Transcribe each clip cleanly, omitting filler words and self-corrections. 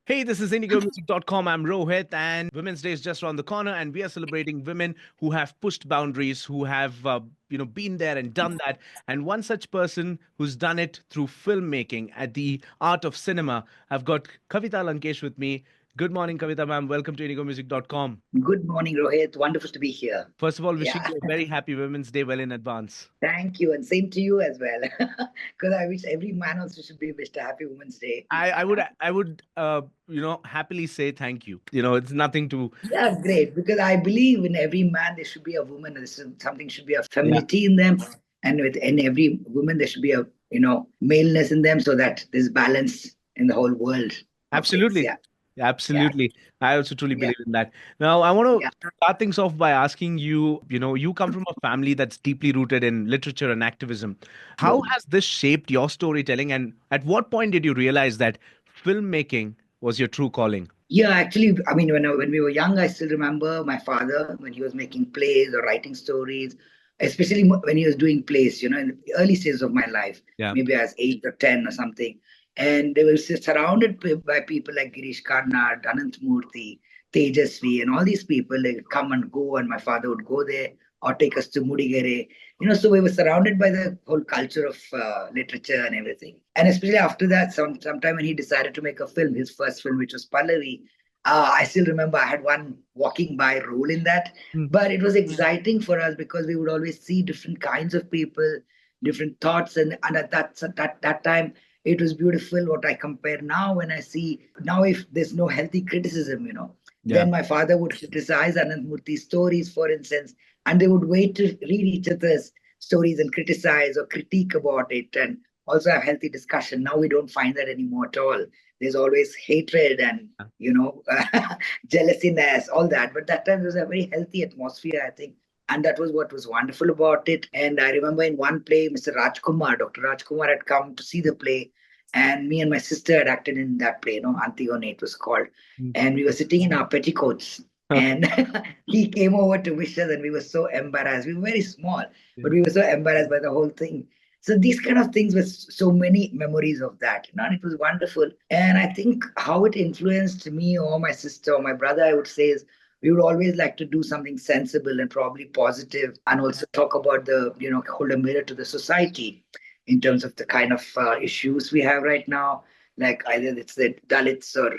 Hey, this is IndigoMusic.com. I'm Rohit, and Women's Day is just around the corner, and we are celebrating women who have pushed boundaries, who have been there and done that. And one such person who's done it through filmmaking at the art of cinema. I've got Kavitha Lankesh with me. Good morning, Kavitha ma'am. Welcome to IndigoMusic.com. Good morning, Rohit. Wonderful to be here. First of all, wishing Yeah, you a very happy Women's Day well in advance. thank you. And same to you as well. Because I wish every man also should be wished a happy Women's Day. I would happily say thank you. It's nothing to. Yeah, great. Because I believe in every man there should be a woman. Something should be a Yeah, femininity in them, and in every woman there should be a maleness in them, so that there's balance in the whole world of things. absolutely. Yeah, yeah, Absolutely. I also truly yeah, believe in that. Now, I want yeah. to start things off by asking you, you come from a family that's deeply rooted in literature and activism. How has this shaped your storytelling? And at what point did you realize that filmmaking was your true calling? Yeah, actually, I mean, when we were young, I still remember my father when he was making plays or writing stories, especially when he was doing plays, in the early stages of my life, Yeah. maybe I was 8 or 10 or something. And they were surrounded by people like Girish Karnad, Anant Murthy, Tejasvi, and all these people. They would come and go, and my father would go there or take us to Mudigere. So we were surrounded by the whole culture of literature and everything. And especially after that, sometime when he decided to make a film, his first film, which was Pallavi, I still remember I had one walking by role in that. Mm. But it was exciting for us because we would always see different kinds of people, different thoughts. And at that time, it was beautiful. What I compare now when I see now, if there's no healthy criticism, Yeah. then my father would criticize Anand Murthy's stories, for instance, and they would wait to read each other's stories and criticize or critique about it and also have healthy discussion. Now we don't find that anymore at all. There's always hatred and jealousiness, all that. But that time there was a very healthy atmosphere, I think. And that was what was wonderful about it. And I remember in one play, Dr. Rajkumar had come to see the play. And me and my sister had acted in that play, Antigone it was called. Mm. And we were sitting in our petticoats. And he came over to wish us, and we were so embarrassed. We were very small, but we were so embarrassed by the whole thing. So these kind of things were so many memories of that, and it was wonderful. And I think how it influenced me or my sister or my brother, I would say, is we would always like to do something sensible and probably positive, and also talk about hold a mirror to the society in terms of the kind of issues we have right now, like either it's the Dalits or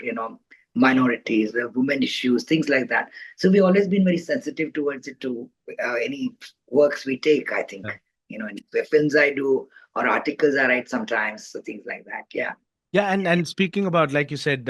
minorities, the women issues, things like that. So we've always been very sensitive towards it to any works we take, I think, in the films I do or articles I write sometimes, so things like that. Yeah. Yeah, and speaking about, like you said,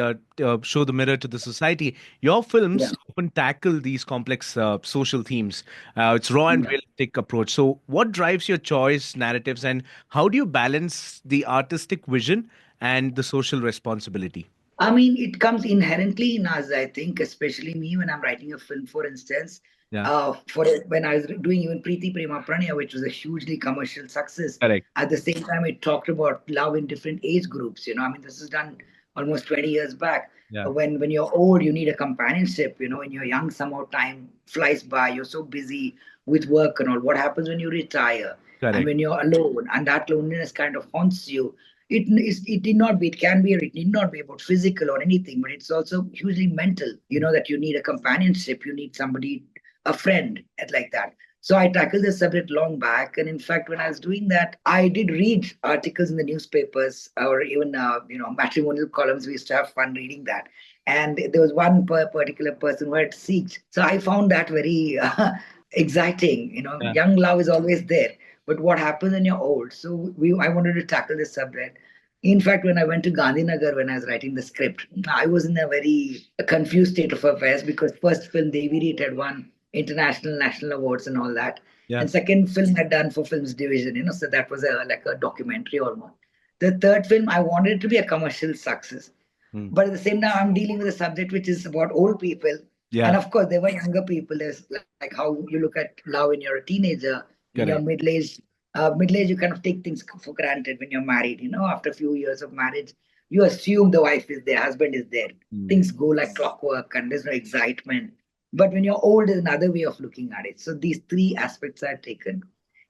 show the mirror to the society. Your Yeah. films often tackle these complex social themes. It's raw and Yeah. realistic approach. So, what drives your choice, narratives, and how do you balance the artistic vision and the social responsibility? I mean, it comes inherently in us, I think, especially me when I'm writing a film, for instance. Yeah, For when I was doing even Preeti Prema Pranaya, which was a hugely commercial success, correct. at the same time, it talked about love in different age groups. I mean, this is done almost 20 years back. Yeah, When you're old, you need a companionship. When you're young, somehow time flies by. You're so busy with work and all. What happens when you retire? And correct. when you're alone, and that loneliness kind of haunts you, it did not be, it can be, or it need not be about physical or anything, but it's also hugely mental, that you need a companionship, you need somebody, a friend, and like that. So I tackled this subject long back, and in fact, when I was doing that, I did read articles in the newspapers or even matrimonial columns. We used to have fun reading that, and there was one particular person who had siege. So I found that very exciting. Yeah, Young love is always there, but what happens when you're old? So I wanted to tackle this subject. In fact, when I went to Gandhinagar when I was writing the script, I was in a very confused state of affairs because first film Devi Reet had won international national awards and all that, yeah. and second film I'd done for films division, so that was like a documentary almost. The third film I wanted it to be a commercial success, Mm. but at the same time I'm dealing with a subject which is about old people, and Yeah, of course there were younger people. There's like how you look at love when you're a teenager, in your correct. middle age, you kind of take things for granted when you're married. After a few years of marriage, you assume the wife is there, husband is there. Mm. Things go like clockwork, and there's no excitement. But when you're old, there's another way of looking at it. So these three aspects I've taken.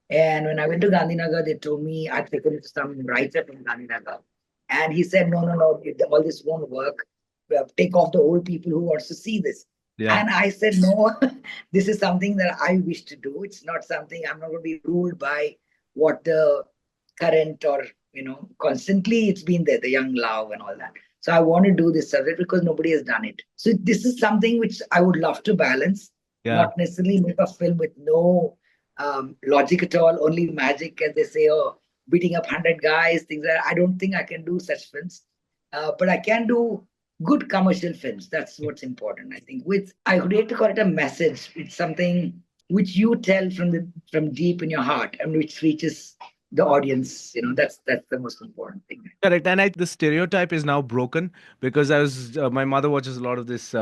And when I went to Gandhinagar, they told me I'd taken it to some writer from Gandhinagar. And he said, no, all this won't work. take off the old people who wants to see this. Yeah. And I said, no, this is something that I wish to do. It's not something I'm not going to be ruled by what the current or, constantly it's been there, the young love and all that. So I want to do this subject because nobody has done it. So this is something which I would love to balance, Yeah. not necessarily make a film with no logic at all, only magic, as they say, or beating up 100 guys, things like that. I don't think I can do such films. But I can do good commercial films. That's what's important, I think. With I would hate to call it a message. It's something which you tell from deep in your heart and which reaches the audience. That's the most important thing. Correct. And the stereotype is now broken because my mother watches a lot of this,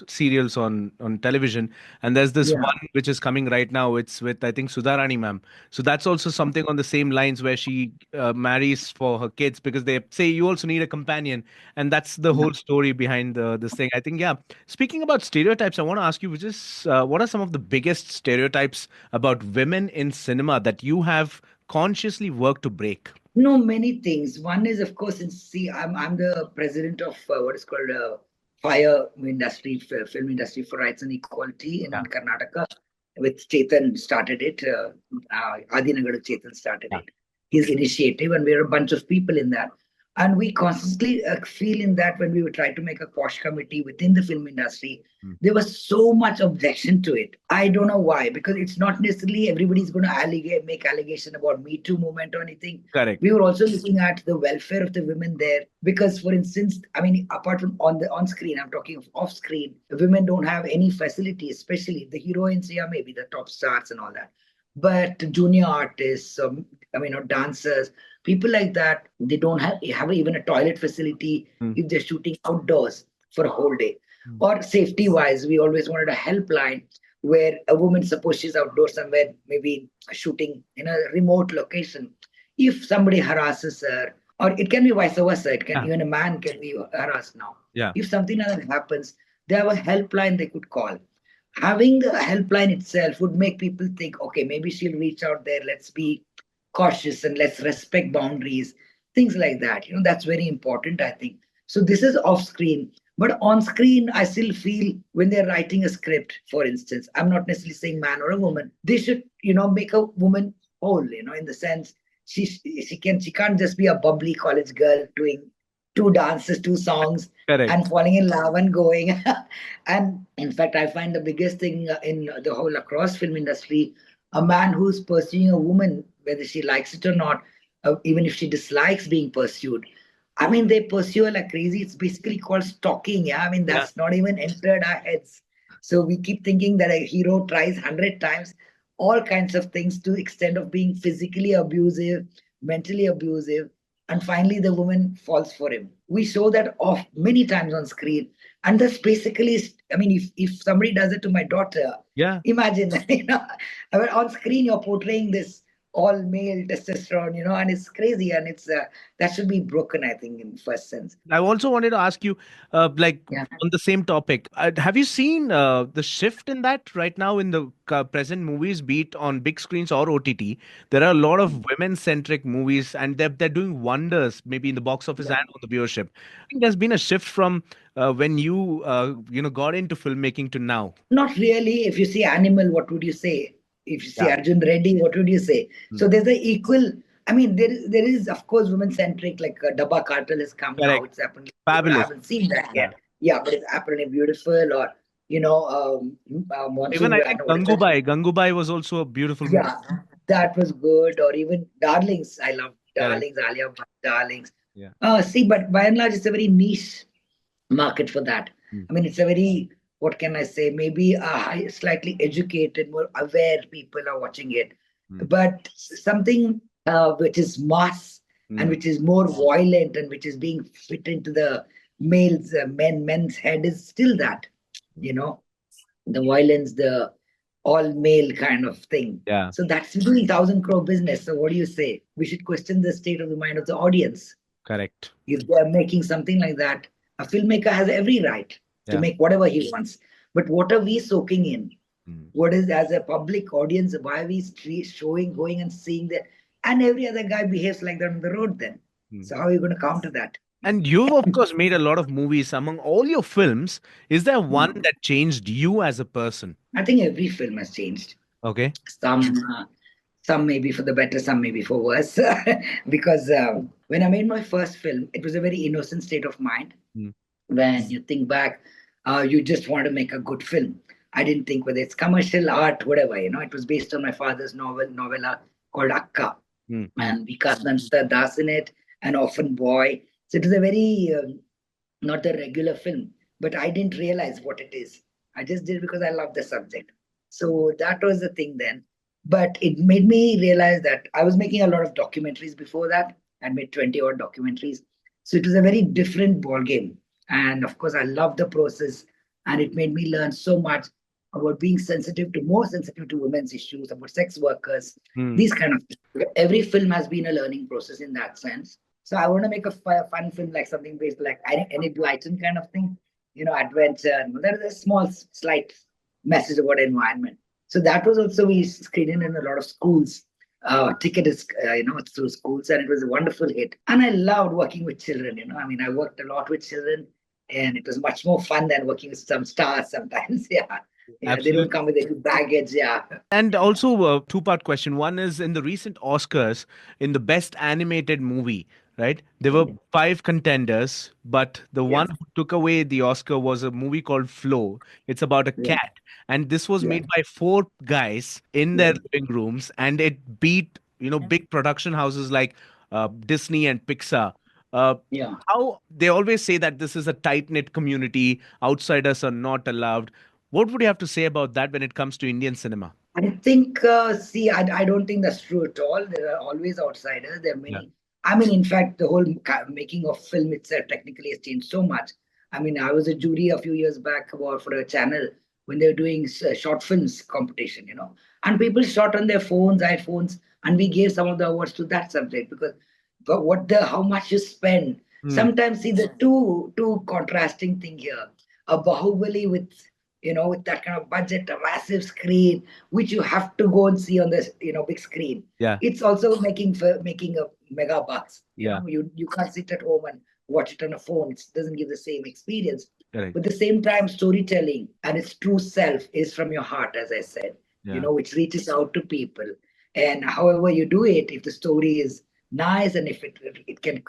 serials on television. And there's this Yeah. one which is coming right now. It's with, I think, Sudharani ma'am. So that's also something on the same lines where she marries for her kids because they say you also need a companion. And that's the whole story behind this thing. I think, yeah. Speaking about stereotypes, I want to ask you, which is, what are some of the biggest stereotypes about women in cinema that you have consciously worked to break? No, many things. One is, of course, see, I'm the president of what is called fire industry, film industry for rights and equality in Yeah. Karnataka. With Chetan started it. Adinagar Chetan started Yeah. it. His initiative, and we're a bunch of people in that. And we constantly feel in that when we would try to make a posh committee within the film industry, Mm. there was so much objection to it. I don't know why, because it's not necessarily everybody's going to make allegation about Me Too movement or anything. Correct. We were also looking at the welfare of the women there, because, for instance, I mean, apart from on screen, I'm talking of off screen, women don't have any facility, especially the heroines, yeah, maybe the top stars and all that. But junior artists, dancers, people like that, they don't have even a toilet facility Mm. if they're shooting outdoors for a whole day. Mm. Or safety wise, we always wanted a helpline where a woman, suppose she's outdoors somewhere, maybe shooting in a remote location, if somebody harasses her, or it can be vice versa, it can Yeah. even a man can be harassed now. Yeah. If something like that happens, they have a helpline they could call. Having the helpline itself would make people think, okay, maybe she'll reach out there. Let's be cautious and let's respect boundaries, things like that. That's very important, I think. So this is off screen. But on screen, I still feel when they're writing a script, for instance, I'm not necessarily saying man or a woman, they should, make a woman whole, in the sense she can't just be a bubbly college girl doing two dances, two songs, Correct. and falling in love and going. And in fact, I find the biggest thing in the whole across film industry, a man who's pursuing a woman, whether she likes it or not, even if she dislikes being pursued. I mean, they pursue her like crazy. It's basically called stalking. Yeah, I mean, Yeah. that's not even entered our heads. So we keep thinking that a hero tries 100 times all kinds of things to the extent of being physically abusive, mentally abusive, and finally the woman falls for him. We show that off many times on screen, and that's basically, I mean, if somebody does it to my daughter, Yeah. imagine, I mean, on screen you're portraying this all male testosterone, and it's crazy, and it's that should be broken, I think, in first sense. I also wanted to ask you, like Yeah. on the same topic, have you seen the shift in that right now in the present movies, be it on big screens or OTT? There are a lot of women-centric movies, and they're doing wonders, maybe in the box office and on the viewership. I think there's been a shift from when you got into filmmaking to now. Not really. If you see Animal, what would you say? If you see Yeah. Arjun Reddy, what would you say? Hmm. So there's a equal. I mean, there is of course women centric, like Dabba Cartel has come now. Correct. It's happened. I Fabulous. haven't seen that Yeah. yet. Yeah, but it's absolutely beautiful. Or Even Monsoon. I I think know what is it? Gangubai. Gangubai was also a beautiful movie. Yeah, that was good. Or even Darlings. I love Correct. Darlings. Alia Bhatt, Darlings. Yeah. See, but by and large, it's a very niche market for that. Hmm. I mean, it's a very, what can I say, maybe slightly educated, more aware people are watching it. Hmm. But something which is mass and Hmm. which is more violent and which is being fit into the men's head is still that, you know, the violence, the all male kind of thing. Yeah. So that's doing 1,000 crore business. So what do you say? We should question the state of the mind of the audience. Correct. If they are making something like that, a filmmaker has every right to Yeah. make whatever he wants. But what are we soaking in? Hmm. What is, as a public audience, why are we showing, going and seeing that? And every other guy behaves like that on the road then. Hmm. So how are you going to counter that? And you've, of course, made a lot of movies. Among all your films, is there one Mm. that changed you as a person? I think every film has changed. Okay. Some, some maybe for the better, some maybe for worse. Because when I made my first film, it was a very innocent state of mind. Mm, When you think back, you just want to make a good film. I didn't think whether it's commercial art, whatever. It was based on my father's novella called Akka, mm, and we cast Nandita Das in it, an orphan boy. So it was a very not a regular film, but I didn't realize what it is. I just did because I love the subject. So that was the thing then. But it made me realize that I was making a lot of documentaries before that. I made 20 odd documentaries. So it was a very different ball game. And of course, I loved the process, and it made me learn so much about being more sensitive to women's issues, about sex workers, mm. these kind of things. Every film has been a learning process in that sense. So I want to make a fun film, like something based like any Blyton kind of thing, adventure. And there is a small, slight message about environment. So that was also we screened in a lot of schools. Ticket is, through schools, and it was a wonderful hit. And I loved working with children. I mean, I worked a lot with children, and it was much more fun than working with some stars sometimes. Yeah, yeah, they don't Absolutely. come with any baggage. Yeah, And also a two-part question. One is in the recent Oscars, in the best animated movie, right? There were five contenders, but the yeah, one who took away the Oscar was a movie called Flow. It's about a yeah, cat. And this was yeah, made by four guys in their yeah. living rooms, and it beat, big production houses like Disney and Pixar. Uh, Yeah. how they always say that this is a tight-knit community, outsiders are not allowed. What would you have to say about that when it comes to Indian cinema? I think, see, I don't think that's true at all. There are always outsiders. There are Yeah. many. I mean, in fact, the whole making of film itself technically has changed so much. I mean, I was a jury a few years back for a channel when they were doing short films competition, and people shot on their phones, iPhones, and we gave some of the awards to that subject because, but how much you spend. Hmm. Sometimes see the two contrasting thing here. A Bahubali with with that kind of budget, a massive screen, which you have to go and see on this, big screen. Yeah. It's also making a mega bucks. Yeah. You can't sit at home and watch it on a phone. It doesn't give the same experience. Correct. But at the same time, storytelling and its true self is from your heart, as I said, Yeah. which reaches out to people. And however you do it, if the story is nice and if it can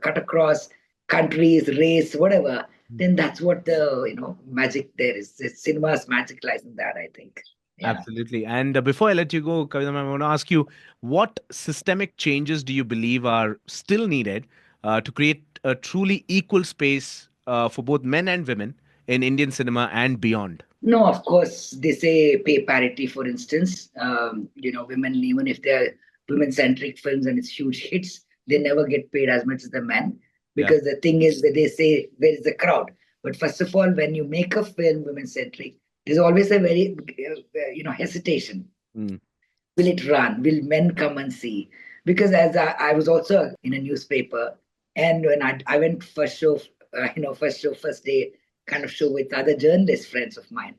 cut across countries, race, whatever, then that's what the magic there is. It's cinema's magic lies in that, I think. Yeah. Absolutely. And before I let you go, Kavita, ma'am, I want to ask you, what systemic changes do you believe are still needed to create a truly equal space for both men and women in Indian cinema and beyond? No, of course, they say pay parity, for instance. Women, even if they're women centric films and it's huge hits, they never get paid as much as the men. Yeah. Because the thing is that they say, where is the crowd? But first of all, when you make a film women centric, there's always a very, hesitation. Mm. Will it run? Will men come and see? Because as I was also in a newspaper, and when I went first show, first day kind of show with other journalist friends of mine,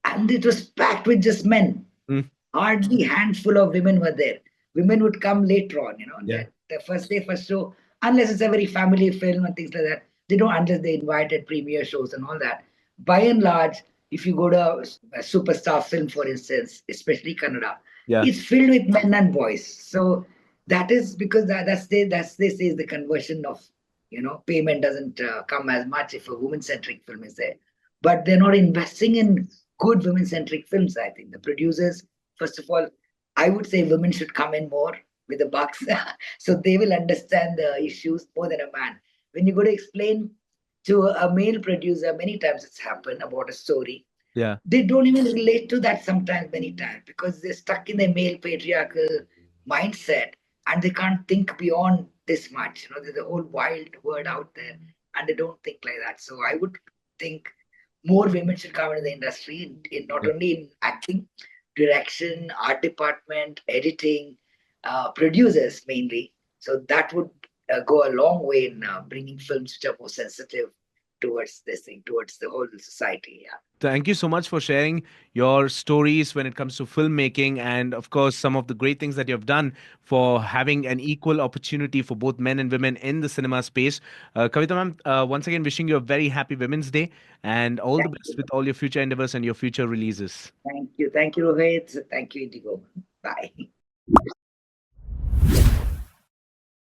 and it was packed with just men. Mm. Hardly handful of women were there. Women would come later on, Yeah. the first day, first show, unless it's a very family film and things like that. They don't unless they invited premiere shows and all that. By and large, if you go to a superstar film, for instance, especially Kannada, Yeah. it's filled with men and boys. So that is because that's they say is the conversion of payment doesn't come as much if a woman centric film is there, but they're not investing in good women centric films. I think the producers, first of all, I would say women should come in more with the bucks, so they will understand the issues more than a man. When you go to explain to a male producer, many times it's happened about a story, Yeah. they don't even relate to that sometimes, many times, because they're stuck in the male patriarchal mindset and they can't think beyond this much. There's a whole wild world out there and they don't think like that. So I would think more women should come into the industry in not Yeah. only in acting, direction, art department, editing, producers mainly. So that would go a long way in bringing films which are more sensitive towards this thing, towards the whole society. Yeah. Thank you so much for sharing your stories when it comes to filmmaking and, of course, some of the great things that you've done for having an equal opportunity for both men and women in the cinema space. Kavita ma'am, once again, wishing you a very happy Women's Day and all the Thank best you. with all your future endeavors and your future releases. Thank you. Thank you, Rohit. Thank you, Indigo. Bye.